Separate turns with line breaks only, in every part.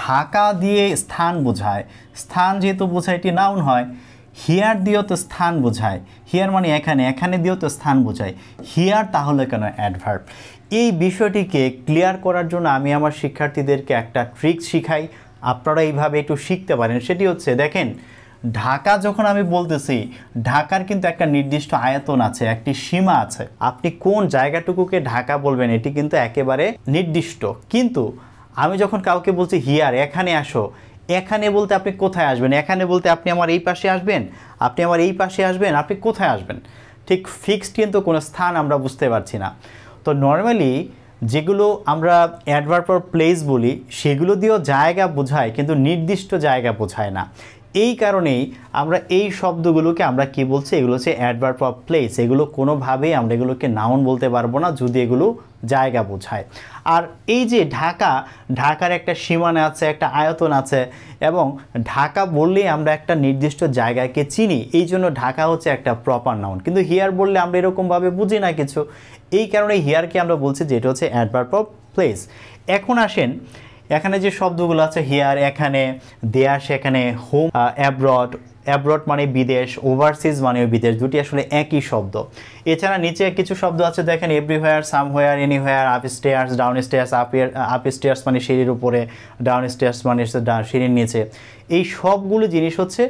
ঢাকা দিয়ে স্থান বোঝায়, স্থান যেহেতু বোঝায় এটি নাউন হয়। হিয়ার দিয়েও তো স্থান বোঝায়, হিয়ার মানে এখানে, এখানে দিয়েও তো স্থান বোঝায়, হিয়ার তাহলে কেন অ্যাডভার্ব? এই বিষয়টিকে ক্লিয়ার করার জন্য আমি আমার শিক্ষার্থীদেরকে একটা ট্রিক শিখাই, আপনারা এইভাবে একটু শিখতে পারেন। সেটি হচ্ছে, দেখেন ঢাকা যখন আমি বলতেছি, ঢাকার কিন্তু একটা নির্দিষ্ট আয়তন আছে, একটি সীমা আছে। আপনি কোন জায়গাটুকুকে ঢাকা বলবেন এটি কিন্তু একেবারে নির্দিষ্ট। কিন্তু আমি যখন কাউকে বলছি হিয়ার, এখানে আসো, এখানে বলতে আপনি কোথায় আসবেন? এখানে বলতে আপনি আমার এই পাশে আসবেন, আপনি আমার এই পাশে আসবেন, আপনি কোথায় আসবেন? ঠিক ফিক্সড কিন্তু কোনো স্থান আমরা বুঝতে পারছি না। তো নর্মালি যেগুলো আমরা অ্যাডভার্ব অর প্লেস বলি সেগুলো দিয়েও জায়গা বোঝায়, কিন্তু নির্দিষ্ট জায়গা বোঝায় না। এই কারণেই আমরা এই শব্দগুলোকে আমরা কি বলছি, এগুলো হচ্ছে অ্যাডভার্ব অফ প্লেস। এগুলো কোনোভাবেই আমরা এগুলোকে নাউন বলতে পারবো না যদি এগুলো জায়গা বোঝায়। আর এই যে ঢাকা, ঢাকার একটা সীমানা আছে, একটা আয়তন আছে, এবং ঢাকা বললেই আমরা একটা নির্দিষ্ট জায়গাকে চিনি, এই জন্য ঢাকা হচ্ছে একটা প্রপার নাউন। কিন্তু হিয়ার বললে আমরা এরকমভাবে বুঝি না কিছু, এই কারণে হিয়ারকে আমরা বলছি যে এটা হচ্ছে অ্যাডভার্ব অফ প্লেস। এখন আসেন, এখানে যে শব্দগুলো আছে হিয়ার, এখানে, দেয়ার, সেখানে, হোম, অ্যাব্রড, অ্যাব্রড মানে বিদেশ, ওভারসিজ মানে বিদেশ, দুটি আসলে একই শব্দ। এছাড়া নিচে কিছু শব্দ আছে, দেখেন everywhere, somewhere, anywhere, upstairs, ডাউনস্টেয়ার্স। Upstairs মানে সিঁড়ির উপরে, ডাউনস্টেয়ার্স মানে সিঁড়ির নিচে। এই সবগুলো জিনিস হচ্ছে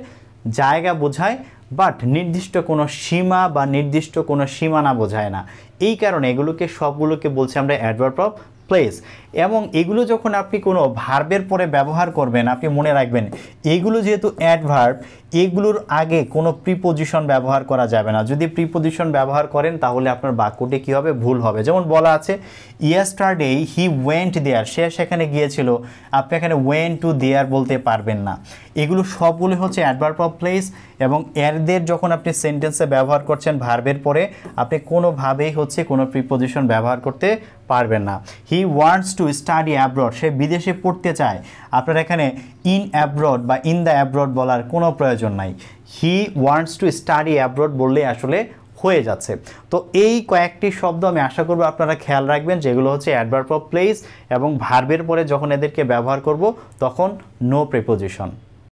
জায়গা বোঝায়, বাট নির্দিষ্ট কোনো সীমা বা নির্দিষ্ট কোনো সীমানা বোঝায় না। এই কারণে এগুলোকে সবগুলোকে বলছি আমরা অ্যাডভার্ব অফ প্লেস। এবং এগুলো যখন আপনি কোনো ভার্বের পরে ব্যবহার করবেন, আপনি মনে রাখবেন এগুলো যেহেতু অ্যাডভার্ব, এগুলোর আগে কোনো প্রিপোজিশন ব্যবহার করা যাবে না। যদি প্রিপোজিশন ব্যবহার করেন তাহলে আপনার বাক্যটি কী হবে, ভুল হবে। যেমন বলা আছে ইয়েস্টারডে হি ওয়েন্ট দেয়ার, সে সেখানে গিয়েছিল, আপনি এখানে ওয়েন্ট টু দেয়ার বলতে পারবেন না। এগুলো সবগুলো হচ্ছে অ্যাডভার্ব অফ প্লেস, এবং এরদের যখন আপনি সেন্টেন্সে ব্যবহার করছেন ভার্বের পরে, আপনি কোনোভাবেই হচ্ছে কোনো প্রিপোজিশন ব্যবহার করতে পারবেন না। He wants to study abroad, সে বিদেশে পড়তে চায়, আপনার এখানে ইন অ্যাব্রড বা ইন দ্য অ্যাব্রড বলার কোনো প্রয়োজন নাই। He wants to study abroad বললে আসলে হয়ে যাচ্ছে। তো এই কয়েকটি শব্দ আমি আশা করব আপনারা খেয়াল রাখবেন, যেগুলো হচ্ছে অ্যাডভার্ব অফ প্লেস, এবং ভার্বের পরে যখন এদেরকে ব্যবহার করব তখন নো প্রিপোজিশন।